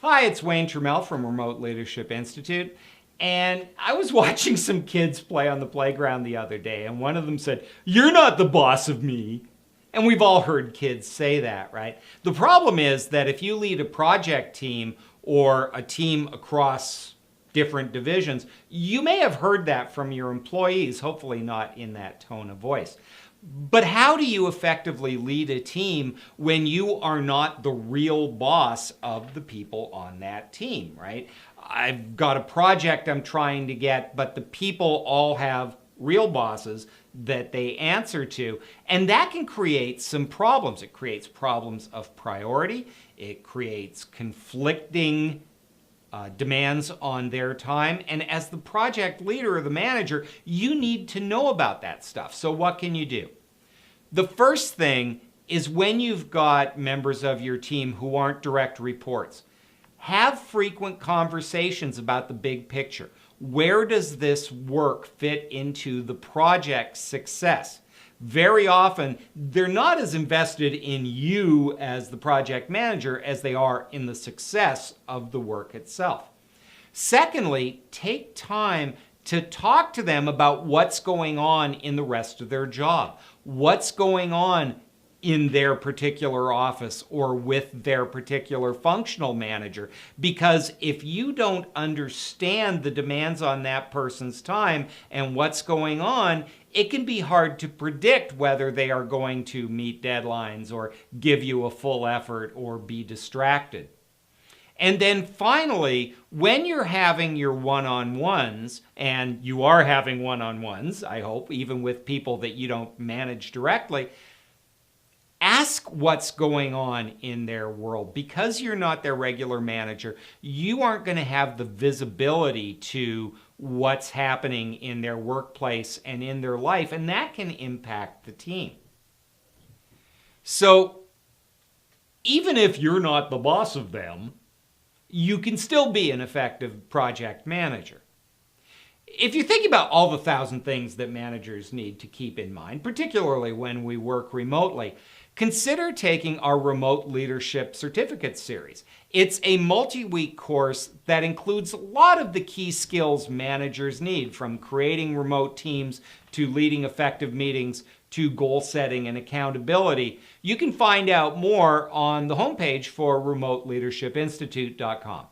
Hi, it's Wayne Trammell from Remote Leadership Institute. And I was watching some kids play on the playground the other day, and one of them said, "You're not the boss of me." And we've all heard kids say that, right? The problem is that if you lead a project team or a team across different divisions, you may have heard that from your employees, hopefully not in that tone of voice. But how do you effectively lead a team when you are not the real boss of the people on that team, right? I've got a project I'm trying to get, but the people all have real bosses that they answer to, and that can create some problems. It creates problems of priority. It creates conflicting demands on their time. And as the project leader or the manager, you need to know about that stuff. So what can you do? The first thing is when you've got members of your team who aren't direct reports, have frequent conversations about the big picture. Where does this work fit into the project's success? Very often, they're not as invested in you as the project manager as they are in the success of the work itself. Secondly, take time to talk to them about what's going on in the rest of their job. What's going on in their particular office or with their particular functional manager. Because if you don't understand the demands on that person's time and what's going on, it can be hard to predict whether they are going to meet deadlines or give you a full effort or be distracted. And then finally, when you're having your one-on-ones, and you are having one-on-ones, I hope, even with people that you don't manage directly, ask what's going on in their world. Because you're not their regular manager, you aren't going to have the visibility to what's happening in their workplace and in their life, and that can impact the team. So even if you're not the boss of them, you can still be an effective project manager. If you think about all the 1,000 things that managers need to keep in mind, particularly when we work remotely, consider taking our Remote Leadership Certificate series. It's a multi-week course that includes a lot of the key skills managers need, from creating remote teams to leading effective meetings to goal setting and accountability. You can find out more on the homepage for remoteleadershipinstitute.com.